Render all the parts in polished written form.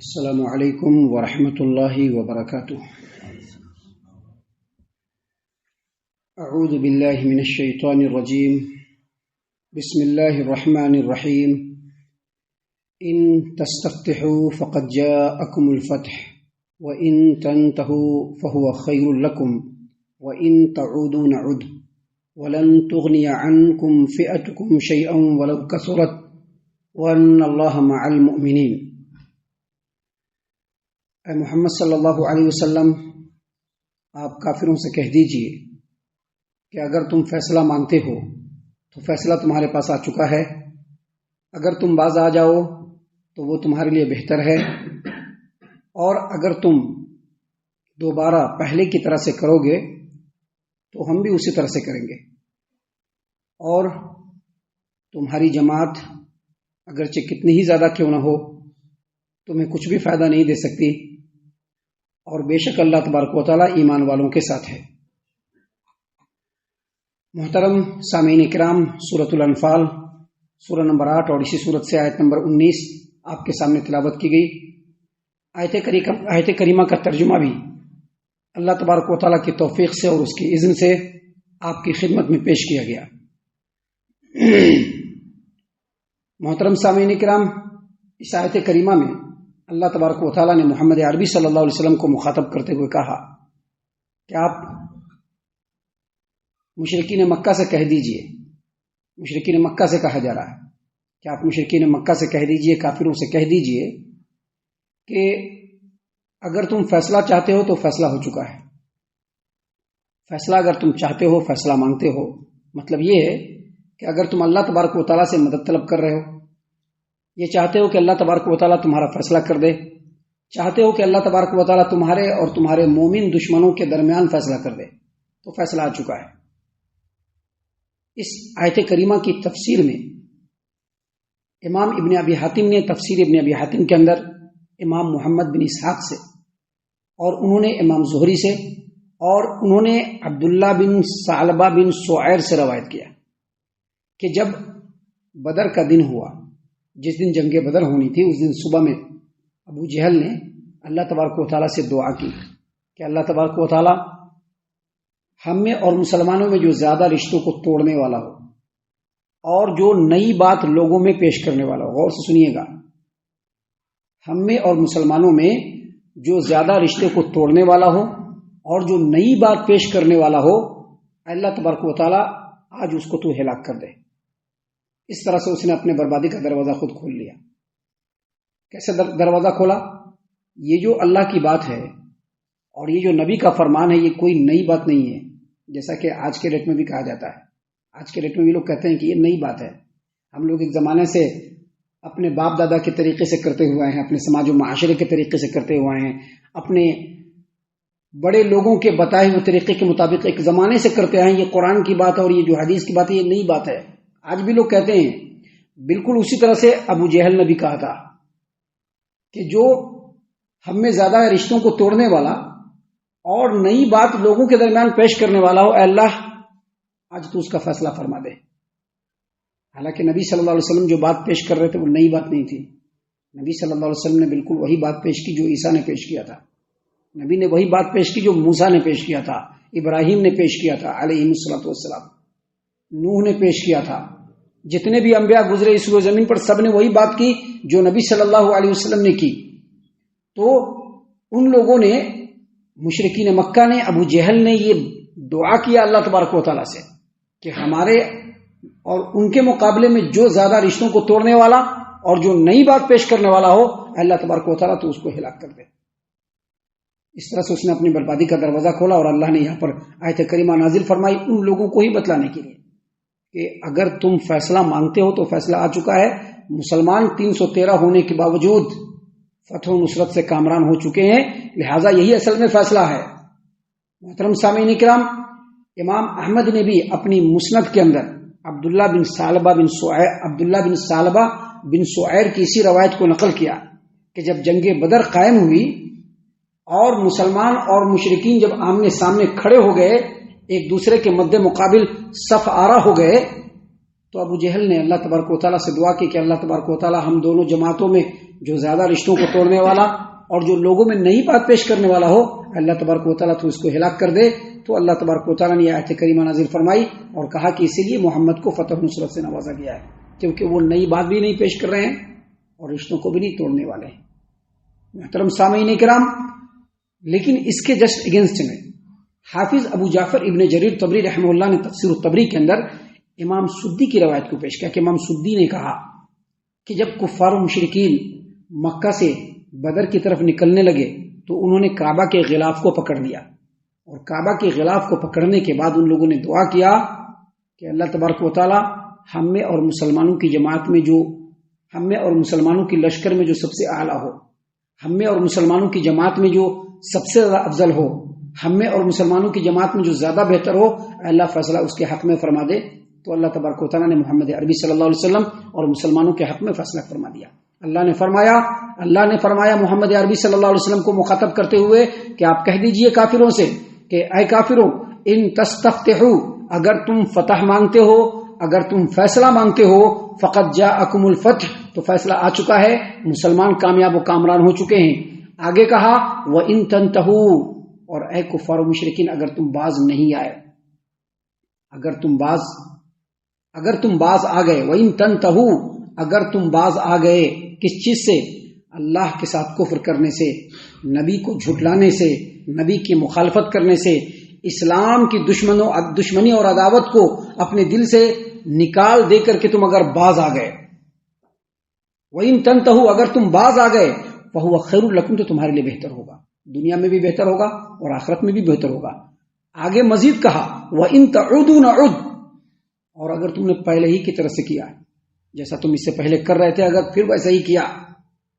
السلام علیکم ورحمۃ اللہ وبرکاتہ۔ اعوذ باللہ من الشیطان الرجیم، بسم اللہ الرحمن الرحیم۔ ان تستفتحوا فقد جاءکم الفتح وان تنتهوا فهو خیر لکم وان تعودوا نعد ولن تغنی عنکم فئتکم شیئا ولو کثرت وان اللہ مع المؤمنین۔ اے محمد صلی اللہ علیہ وسلم، آپ کافروں سے کہہ دیجئے کہ اگر تم فیصلہ مانتے ہو تو فیصلہ تمہارے پاس آ چکا ہے، اگر تم باز آ جاؤ تو وہ تمہارے لیے بہتر ہے، اور اگر تم دوبارہ پہلے کی طرح سے کرو گے تو ہم بھی اسی طرح سے کریں گے، اور تمہاری جماعت اگرچہ کتنی ہی زیادہ کیوں نہ ہو تمہیں کچھ بھی فائدہ نہیں دے سکتی، اور بے شک اللہ تبارک و تعالیٰ ایمان والوں کے ساتھ ہے۔ محترم سامعین کرام، سورۃ الانفال سورہ نمبر 8 اور اسی سورت سے آیت نمبر 19 آپ کے سامنے تلاوت کی گئی۔ آیت کریمہ کا ترجمہ بھی اللہ تبارک و تعالیٰ کی توفیق سے اور اس کی اذن سے آپ کی خدمت میں پیش کیا گیا۔ محترم سامعین کرام، اس آیت کریمہ میں اللہ تبارک و تعالیٰ نے محمد عربی صلی اللہ علیہ وسلم کو مخاطب کرتے ہوئے کہا کہ آپ مشرکین مکہ سے کہہ دیجئے، مشرکین مکہ سے کہا جا رہا ہے کہ آپ مشرکین مکہ سے کہہ دیجئے، کافروں سے کہہ دیجئے کہ اگر تم فیصلہ چاہتے ہو تو فیصلہ ہو چکا ہے۔ فیصلہ اگر تم چاہتے ہو، فیصلہ مانگتے ہو، مطلب یہ ہے کہ اگر تم اللہ تبارک و تعالیٰ سے مدد طلب کر رہے ہو، یہ چاہتے ہو کہ اللہ تبارک و تعالیٰ تمہارا فیصلہ کر دے، چاہتے ہو کہ اللہ تبارک و تعالیٰ تمہارے اور تمہارے مومن دشمنوں کے درمیان فیصلہ کر دے، تو فیصلہ آ چکا ہے۔ اس آیت کریمہ کی تفسیر میں امام ابن ابی حاتم نے تفسیر ابن ابی حاتم کے اندر امام محمد بن اسحاق سے، اور انہوں نے امام زہری سے، اور انہوں نے عبداللہ بن ثعلبہ بن سعیر سے روایت کیا کہ جب بدر کا دن ہوا، جس دن جنگ بدر ہونی تھی، اس دن صبح میں ابو جہل نے اللہ تبارک و تعالیٰ سے دعا کی کہ اللہ تبارک و تعالیٰ ہم میں اور مسلمانوں میں جو زیادہ رشتوں کو توڑنے والا ہو اور جو نئی بات لوگوں میں پیش کرنے والا ہو، غور سے سنیے گا، ہم میں اور مسلمانوں میں جو زیادہ رشتے کو توڑنے والا ہو اور جو نئی بات پیش کرنے والا ہو، اللہ تبارک و تعالیٰ آج اس کو تو ہلاک کر دے۔ اس طرح سے اس نے اپنے بربادی کا دروازہ خود کھول لیا۔ کیسے دروازہ کھولا؟ یہ جو اللہ کی بات ہے اور یہ جو نبی کا فرمان ہے، یہ کوئی نئی بات نہیں ہے، جیسا کہ آج کے ڈیٹ میں بھی کہا جاتا ہے۔ آج کے ڈیٹ میں بھی لوگ کہتے ہیں کہ یہ نئی بات ہے، ہم لوگ ایک زمانے سے اپنے باپ دادا کے طریقے سے کرتے ہوئے ہیں، اپنے سماج و معاشرے کے طریقے سے کرتے ہوئے ہیں، اپنے بڑے لوگوں کے بتائے ہوئے طریقے کے مطابق ایک زمانے سے کرتے ہیں، یہ قرآن کی بات ہے اور یہ جو حدیث کی بات ہے یہ نئی بات ہے۔ آج بھی لوگ کہتے ہیں، بالکل اسی طرح سے ابو جہل نے بھی کہا تھا کہ جو ہم میں زیادہ رشتوں کو توڑنے والا اور نئی بات لوگوں کے درمیان پیش کرنے والا ہو، اے اللہ آج تو اس کا فیصلہ فرما دے۔ حالانکہ نبی صلی اللہ علیہ وسلم جو بات پیش کر رہے تھے وہ نئی بات نہیں تھی، نبی صلی اللہ علیہ وسلم نے بالکل وہی بات پیش کی جو عیسیٰ نے پیش کیا تھا، نبی نے وہی بات پیش کی جو موسیٰ نے پیش کیا تھا، ابراہیم نے پیش کیا تھا علیہ الصلوۃ والسلام، نوح نے پیش کیا تھا، جتنے بھی انبیاء گزرے اس روئے زمین پر سب نے وہی بات کی جو نبی صلی اللہ علیہ وسلم نے کی۔ تو ان لوگوں نے، مشرکین مکہ نے، ابو جہل نے یہ دعا کیا اللہ تبارک و تعالیٰ سے کہ ہمارے اور ان کے مقابلے میں جو زیادہ رشتوں کو توڑنے والا اور جو نئی بات پیش کرنے والا ہو، اللہ تبارک و تعالیٰ تو اس کو ہلاک کر دے۔ اس طرح سے اس نے اپنی بربادی کا دروازہ کھولا، اور اللہ نے یہاں پر آیت کریمہ نازل فرمائی ان لوگوں کو ہی بتلانے کے لیے کہ اگر تم فیصلہ مانگتے ہو تو فیصلہ آ چکا ہے۔ مسلمان 313 ہونے کے باوجود فتح و نصرت سے کامران ہو چکے ہیں، لہٰذا یہی اصل میں فیصلہ ہے۔ محترم سامعین کرام، امام احمد نے بھی اپنی مسند کے اندر عبداللہ بن ثعلبہ بن سعیر کی اسی روایت کو نقل کیا کہ جب جنگ بدر قائم ہوئی اور مسلمان اور مشرکین جب آمنے سامنے کھڑے ہو گئے، ایک دوسرے کے مد مقابل صف آرا ہو گئے، تو ابو جہل نے اللہ تبارک و تعالیٰ سے دعا کی کہ اللہ تبارک و تعالیٰ ہم دونوں جماعتوں میں جو زیادہ رشتوں کو توڑنے والا اور جو لوگوں میں نئی بات پیش کرنے والا ہو، اللہ تبارک و تعالیٰ تو اس کو ہلاک کر دے۔ تو اللہ تبارک و تعالیٰ نے یہ آیت کریمہ نازل فرمائی اور کہا کہ اسی لیے محمد کو فتح و نصرت سے نوازا گیا ہے، کیونکہ وہ نئی بات بھی نہیں پیش کر رہے ہیں اور رشتوں کو بھی نہیں توڑنے والے ہیں۔ محترم سامعین کرام، لیکن اس کے جسٹ اگینسٹ میں حافظ ابو جعفر ابن جریر طبری رحمہ اللہ نے تفسیر الطبری کے اندر امام سدی کی روایت کو پیش کیا کہ امام سدی نے کہا کہ جب کفار و مشرکین مکہ سے بدر کی طرف نکلنے لگے تو انہوں نے کعبہ کے غلاف کو پکڑ لیا، اور کعبہ کے غلاف کو پکڑنے کے بعد ان لوگوں نے دعا کیا کہ اللہ تبارک و تعالی ہم میں اور مسلمانوں کی جماعت میں ہم میں اور مسلمانوں کی لشکر میں جو سب سے اعلیٰ ہو، ہم میں اور مسلمانوں کی جماعت میں جو سب سے زیادہ افضل ہو، ہم میں اور مسلمانوں کی جماعت میں جو زیادہ بہتر ہو، اللہ فیصلہ اس کے حق میں فرما دے۔ تو اللہ تبارک و تعالیٰ نے محمد عربی صلی اللہ علیہ وسلم اور مسلمانوں کے حق میں فیصلہ فرما دیا۔ اللہ نے فرمایا محمد عربی صلی اللہ علیہ وسلم کو مخاطب کرتے ہوئے کہ آپ کہہ دیجئے کافروں سے کہ اے کافروں، ان تستفتحوا، اگر تم فتح مانگتے ہو، اگر تم فیصلہ مانگتے ہو، فقد جاءکم الفتح، تو فیصلہ آ چکا ہے، مسلمان کامیاب و کامران ہو چکے ہیں۔ آگے کہا وَإِن تَنْتَهُوا، اور اے کفار و مشرکین اگر تم باز نہیں آئے، اگر تم باز آ گئے، وَإِن تَنْتَهُوا، اگر تم باز آ گئے کس چیز سے؟ اللہ کے ساتھ کفر کرنے سے، نبی کو جھٹلانے سے، نبی کی مخالفت کرنے سے، اسلام کی دشمنی اور عداوت کو اپنے دل سے نکال دے کر کے تم اگر باز آ گئے، وَإِن تَنْتَهُوا، اگر تم باز آ گئے، فَهُوَ خَيْرٌ لَكُمْ، تو تمہارے لیے بہتر ہوگا، دنیا میں بھی بہتر ہوگا اور آخرت میں بھی بہتر ہوگا۔ آگے مزید کہا وَإِن تَعُودُوا نَعُدْ، اور اگر تم نے پہلے ہی کی طرح سے کیا، جیسا تم اس سے پہلے کر رہے تھے، اگر پھر ویسا ہی کیا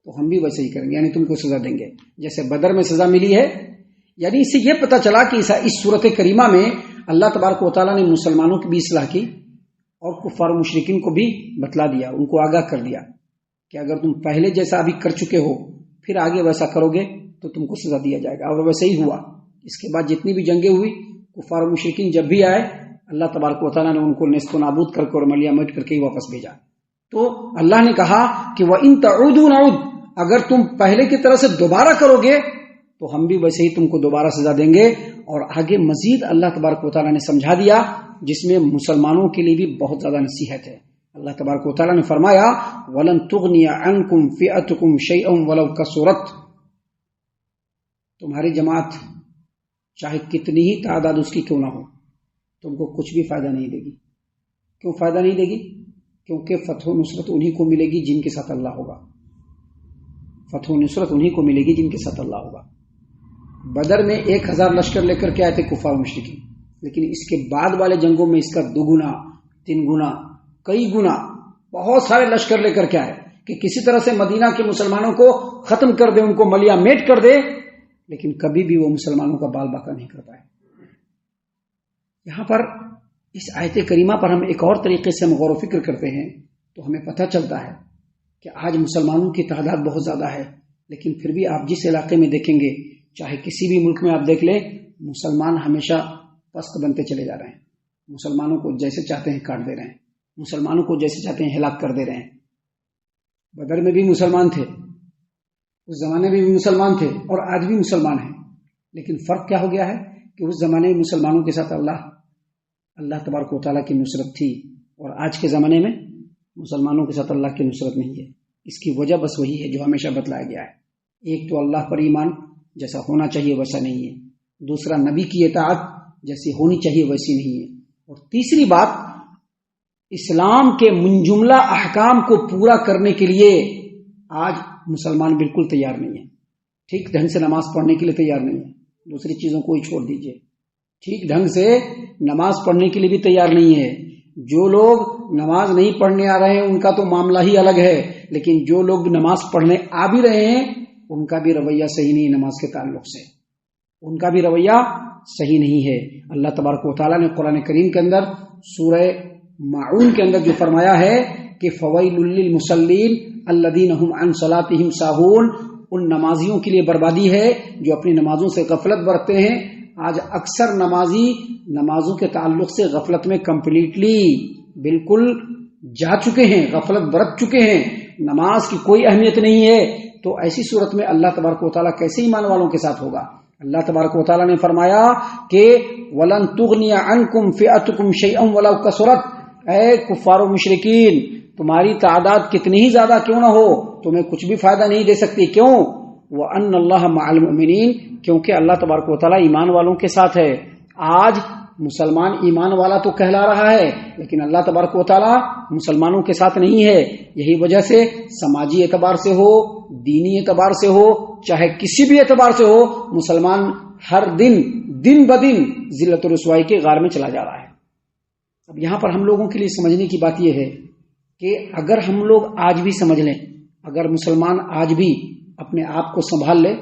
تو ہم بھی ویسے ہی کریں گے، یعنی تم کو سزا دیں گے جیسے بدر میں سزا ملی ہے۔ یعنی اس سے یہ پتہ چلا کہ اس صورت کریمہ میں اللہ تبارک و تعالیٰ نے مسلمانوں کی بھی اصلاح کی اور کفار و مشرکین کو بھی بتلا دیا، ان کو آگاہ کر دیا کہ اگر تم پہلے جیسا ابھی کر چکے ہو پھر آگے ویسا کرو گے تو تم کو سزا دیا جائے گا، اور ویسے ہی ہوا۔ اس کے بعد جتنی بھی جنگیں ہوئی، کفار و مشرکین جب بھی آئے، اللہ تبارک و تعالیٰ نے ان کو نیست و نابود کر کے اور ملیا میٹ کر کے ہی واپس بھیجا۔ تو اللہ نے کہا کہ وَإِن تَعُودُوا نَعُدْ، اگر تم پہلے کی طرح سے دوبارہ کرو گے تو ہم بھی ویسے ہی تم کو دوبارہ سزا دیں گے۔ اور آگے مزید اللہ تبارک و تعالیٰ نے سمجھا دیا، جس میں مسلمانوں کے لیے بھی بہت زیادہ نصیحت ہے۔ اللہ تبارک و تعالیٰ نے فرمایا وَلَن تُغْنِيَ عَنْكُمْ فِئَتُكُمْ شَيْئًا وَلَوْ كَثُرَتْ، تمہاری جماعت چاہے کتنی ہی تعداد اس کی کیوں نہ ہو، تم کو کچھ بھی فائدہ نہیں دے گی۔ کیوں فائدہ نہیں دے گی؟ کیونکہ فتح و نصرت انہی کو ملے گی جن کے ساتھ اللہ ہوگا، فتح و نصرت انہی کو ملے گی جن کے ساتھ اللہ ہوگا۔ بدر میں 1000 لشکر لے کر کے آئے تھے کفار و مشرکین، لیکن اس کے بعد والے جنگوں میں اس کا 2 گنا 3 گنا کئی گنا بہت سارے لشکر لے کر کے آئے کہ کسی طرح سے مدینہ کے مسلمانوں کو ختم کر دے، ان کو ملیا میٹ کر دے، لیکن کبھی بھی وہ مسلمانوں کا بال باقا نہیں کر پائے۔ یہاں پر اس آیت کریمہ پر ہم ایک اور طریقے سے ہم غور و فکر کرتے ہیں تو ہمیں پتہ چلتا ہے کہ آج مسلمانوں کی تعداد بہت زیادہ ہے، لیکن پھر بھی آپ جس علاقے میں دیکھیں گے، چاہے کسی بھی ملک میں آپ دیکھ لیں، مسلمان ہمیشہ پست بنتے چلے جا رہے ہیں، مسلمانوں کو جیسے چاہتے ہیں کاٹ دے رہے ہیں، مسلمانوں کو جیسے چاہتے ہیں ہلاک کر دے رہے ہیں۔ بدر میں بھی مسلمان تھے، اس زمانے میں بھی مسلمان تھے اور آج بھی مسلمان ہیں، لیکن فرق کیا ہو گیا ہے کہ اس زمانے میں مسلمانوں کے ساتھ اللہ تبارک و تعالیٰ کی نصرت تھی، اور آج کے زمانے میں مسلمانوں کے ساتھ اللہ کی نصرت نہیں ہے۔ اس کی وجہ بس وہی ہے جو ہمیشہ بتلایا گیا ہے، ایک تو اللہ پر ایمان جیسا ہونا چاہیے ویسا نہیں ہے، دوسرا نبی کی اطاعت جیسی ہونی چاہیے ویسی نہیں ہے، اور تیسری بات اسلام کے منجملہ احکام کو پورا کرنے کے لیے آج مسلمان بالکل تیار نہیں ہے، ٹھیک ڈھنگ سے نماز پڑھنے کے لیے تیار نہیں ہے، دوسری چیزوں کو ہی چھوڑ دیجئے، ٹھیک ڈھنگ سے نماز پڑھنے کے لیے بھی تیار نہیں ہے۔ جو لوگ نماز نہیں پڑھنے آ رہے ہیں ان کا تو معاملہ ہی الگ ہے، لیکن جو لوگ نماز پڑھنے آ بھی رہے ہیں ان کا بھی رویہ صحیح نہیں، نماز کے تعلق سے ان کا بھی رویہ صحیح نہیں ہے۔ اللہ تبارک و تعالیٰ نے قرآن کریم کے اندر سورہ ماعون کے اندر جو فرمایا ہے کہ فویل للمصلین الذین هم عن صلاتهم ساہون، ان نمازیوں کے لیے بربادی ہے جو اپنی نمازوں سے غفلت برتتے ہیں۔ آج اکثر نمازی نمازوں کے تعلق سے غفلت میں کمپلیٹلی بالکل جا چکے ہیں، غفلت برت چکے ہیں، نماز کی کوئی اہمیت نہیں ہے، تو ایسی صورت میں اللہ تبارک و تعالیٰ کیسے ایمان والوں کے ساتھ ہوگا؟ اللہ تبارک و تعالیٰ نے فرمایا کہ وَلَن تُغْنِيَ عَنْكُمْ فِئَتُكُمْ شَيْئًا وَلَوْ كَثُرَتْ، اے کفار و مشرکین، تمہاری تعداد کتنی ہی زیادہ کیوں نہ ہو تمہیں کچھ بھی فائدہ نہیں دے سکتی. کیوں؟ وَأَنَّ اللَّهَ مَعَ الْمُؤْمِنِينَ، کیونکہ اللہ تبارک و تعالیٰ ایمان والوں کے ساتھ ہے. آج مسلمان ایمان والا تو کہلا رہا ہے، لیکن اللہ تبارک و تعالیٰ مسلمانوں کے ساتھ نہیں ہے. یہی وجہ سے سماجی اعتبار سے ہو، دینی اعتبار سے ہو، چاہے کسی بھی اعتبار سے ہو، مسلمان ہر دن بدن ذلت و رسوائی کے غار میں چلا جا رہا ہے. اب یہاں پر ہم لوگوں کے لیے سمجھنے کی بات یہ ہے کہ اگر ہم لوگ آج بھی سمجھ لیں، اگر مسلمان آج بھی اپنے آپ کو سنبھال لے،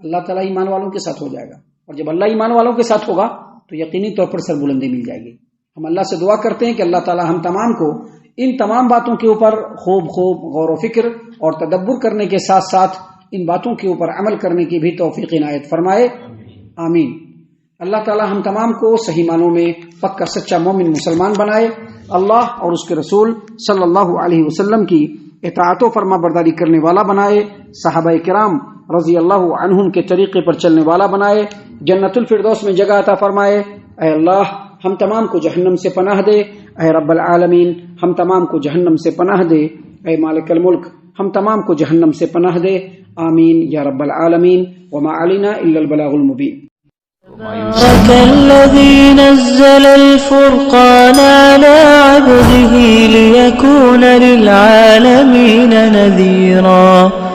اللہ تعالیٰ ایمان والوں کے ساتھ ہو جائے گا. اور جب اللہ ایمان والوں کے ساتھ ہوگا تو یقینی طور پر سربلندی مل جائے گی. ہم اللہ سے دعا کرتے ہیں کہ اللہ تعالیٰ ہم تمام کو ان تمام باتوں کے اوپر خوب غور و فکر اور تدبر کرنے کے ساتھ ساتھ ان باتوں کے اوپر عمل کرنے کی بھی توفیق عنایت فرمائے. آمین. اللہ تعالیٰ ہم تمام کو صحیح معنوں میں پکا سچا مومن مسلمان بنائے. اللہ اور اس کے رسول صلی اللہ علیہ وسلم کی اطاعت و فرما برداری کرنے والا بنائے. صحابہ کرام رضی اللہ عنہم کے طریقے پر چلنے والا بنائے. جنت الفردوس میں جگہ عطا فرمائے. اے اللہ ہم تمام کو جہنم سے پناہ دے. اے رب العالمین ہم تمام کو جہنم سے پناہ دے. اے مالک الملک ہم تمام کو جہنم سے پناہ دے. آمین یا رب العالمین. وما علینا الا البلاغ المبین. تبارك الذي نزل الفرقان على عبده ليكون للعالمين نذيرا.